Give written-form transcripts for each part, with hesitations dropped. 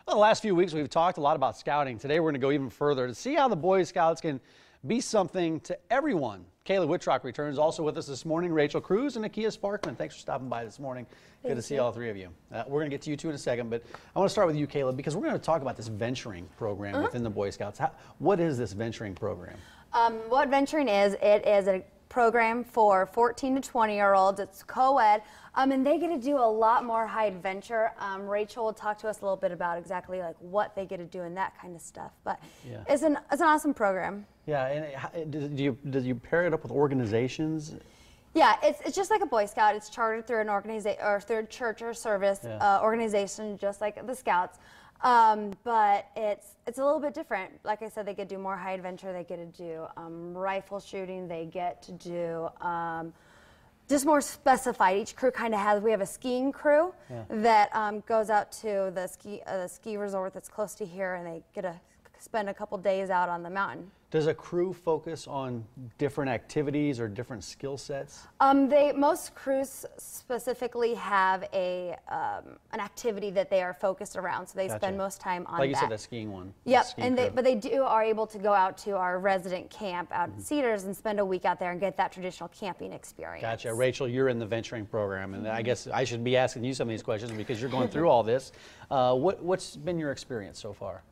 Well, the last few weeks we've talked a lot about scouting. Today we're going to go even further to see how the Boy Scouts can be something to everyone. Kayla Whitrock returns. Also with us this morning, Rachel Cruz and Nakia Sparkman. Thanks for stopping by this morning. Good to see all three of you. We're going to get to you two in a second, but I want to start with you, Kayla, because we're going to talk about this venturing program within the Boy Scouts. What is this venturing program? What venturing is, it is a program for 14 to 20-year-olds. It's co-ed, and they get to do a lot more high adventure. Rachel will talk to us a little bit about exactly like what they get to do and that kind of stuff. But it's an awesome program. Yeah, and do you pair it up with organizations? Yeah, it's just like a Boy Scout. It's chartered through an organization or through a church or service organization, just like the Scouts. But it's a little bit different. Like I said, they get to do more high adventure. They get to do rifle shooting. They get to do just more specified. Each crew kind of has. We have a skiing crew that goes out to the ski resort that's close to here, and they get to spend a couple days out on the mountain. Does a crew focus on different activities or different skill sets? Most crews specifically have an activity that they are focused around, so they spend most time on that. Like you said, the skiing one. Yep, but they are able to go out to our resident camp out at Cedars and spend a week out there and get that traditional camping experience. Gotcha. Rachel, you're in the venturing program, and I guess I should be asking you some of these questions because you're going through all this. What's been your experience so far?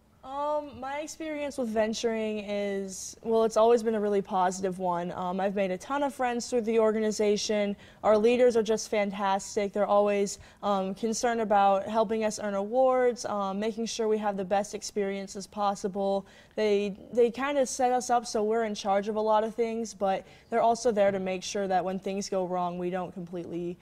My experience with venturing is, well, it's always been a really positive one. I've made a ton of friends through the organization. Our leaders are just fantastic. They're always concerned about helping us earn awards, making sure we have the best experiences possible. They kind of set us up so we're in charge of a lot of things, but they're also there to make sure that when things go wrong, we don't completely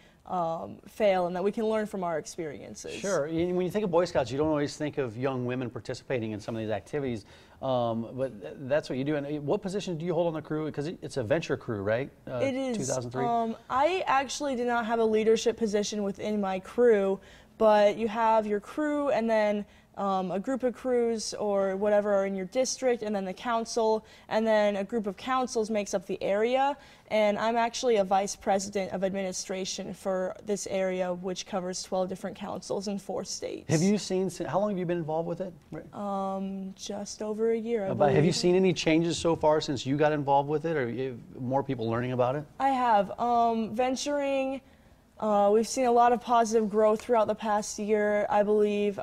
fail and that we can learn from our experiences. Sure. When you think of Boy Scouts, you don't always think of young women participating in some of these activities, but that's what you do. And what position do you hold on the crew? Because it's a venture crew, right? It is. 2003? I actually did not have a leadership position within my crew, but you have your crew and then a group of crews or whatever are in your district, and then the council, and then a group of councils makes up the area. And I'm actually a vice president of administration for this area, which covers 12 different councils in 4 states. Have you seen, how long have you been involved with it? Just over a year, I believe. Have you seen any changes so far since you got involved with it, or more people learning about it? I have. Venturing, we've seen a lot of positive growth throughout the past year, I believe.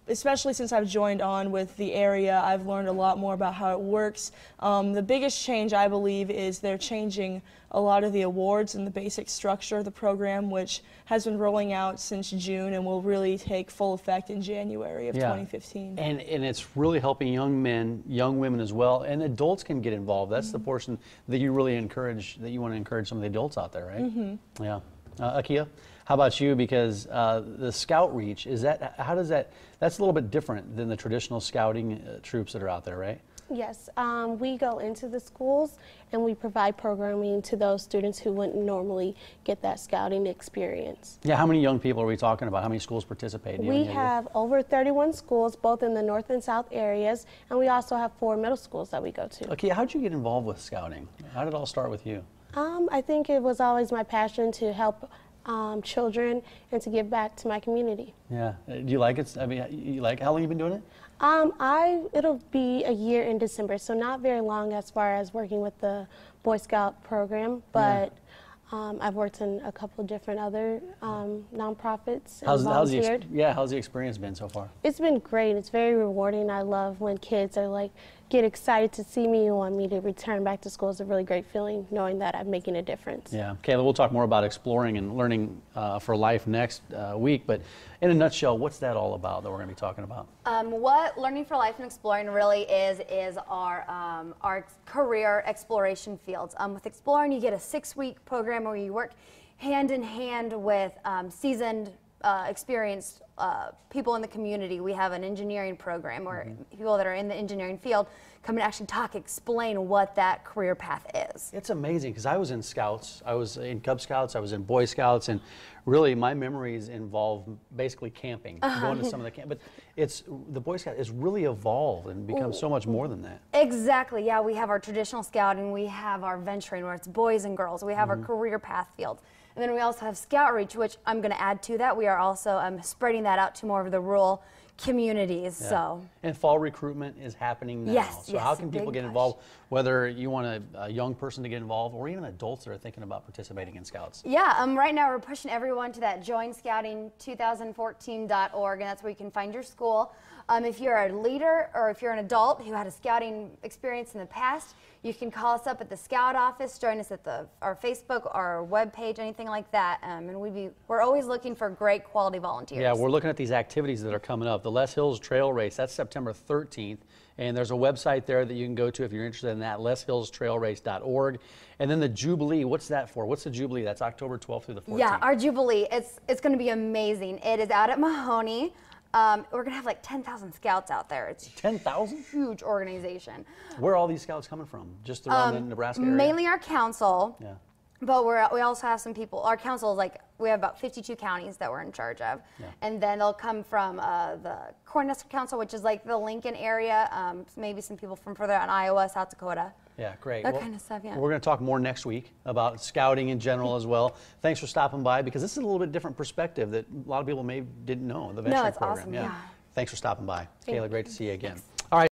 Especially since I've joined on with the area, I've learned a lot more about how it works. The biggest change, I believe, is they're changing a lot of the awards and the basic structure of the program, which has been rolling out since June and will really take full effect in January of 2015. And it's really helping young men, young women as well, and adults can get involved. That's the portion that you really encourage, that you want to encourage some of the adults out there, right? Yeah. Akia, how about you? Because the Scoutreach, that's a little bit different than the traditional scouting troops that are out there, right? Yes, we go into the schools and we provide programming to those students who wouldn't normally get that scouting experience. Yeah, how many young people are we talking about? How many schools participate? We have over 31 schools, both in the north and south areas, and we also have 4 middle schools that we go to. Okay, how did you get involved with scouting? How did it all start with you? I think it was always my passion to help children and to give back to my community. Yeah. Do you like it? I mean, how long have you been doing it? It'll be a year in December, so not very long as far as working with the Boy Scout program, but I've worked in a couple of different other nonprofits and volunteered. How's the experience been so far? It's been great. It's very rewarding. I love when kids are like, get excited to see me and want me to return back to school. It's a really great feeling knowing that I'm making a difference. Yeah. Kayla, we'll talk more about exploring and learning for life next week, but in a nutshell, what's that all about that we're going to be talking about? What Learning for Life and Exploring really is our career exploration fields. With Exploring, you get a 6-week program where you work hand in hand with seasoned, experienced people in the community. We have an engineering program where people that are in the engineering field come and actually explain what that career path is. It's amazing because I was in Scouts, I was in Cub Scouts, I was in Boy Scouts, and really my memories involve basically camping, going to some of the camp. But the Boy Scout has really evolved and become so much more than that. Exactly. Yeah, we have our traditional scouting, we have our venturing where it's boys and girls, we have our career path fields. And then we also have Scoutreach, which I'm going to add to that. We are also spreading that out to more of the rural communities. Yeah. So. And fall recruitment is happening now. Yes, so how yes, can a people big get push. involved, whether you want a young person to get involved or even adults that are thinking about participating in Scouts? Yeah, right now we're pushing everyone to that joinscouting2014.org, and that's where you can find your school. If you're a leader or if you're an adult who had a scouting experience in the past, you can call us up at the Scout office, join us at our Facebook, our webpage, anything like that. And we're always looking for great quality volunteers. Yeah, we're looking at these activities that are coming up. The Les Hills Trail Race, that's September 13th. And there's a website there that you can go to if you're interested in that, leshillstrailrace.org. And then the Jubilee, what's that for? What's the Jubilee? That's October 12th through the 14th. Yeah, our Jubilee, it's going to be amazing. It is out at Mahoney. We're going to have like 10,000 scouts out there. It's 10,000? a huge organization. Where are all these scouts coming from? Just around the Nebraska area? Mainly our council. Yeah. But we also have some people. Our council is we have about 52 counties that we're in charge of. Yeah. And then they'll come from the Cornhusker Council, which is like the Lincoln area, maybe some people from further out in Iowa, South Dakota. Yeah, great. That kind of stuff, yeah. We're going to talk more next week about scouting in general as well. Thanks for stopping by, because this is a little bit different perspective that a lot of people didn't know, the venturing No, it's program. awesome, yeah. Thanks for stopping by. Kayla, great to see you again. Thanks.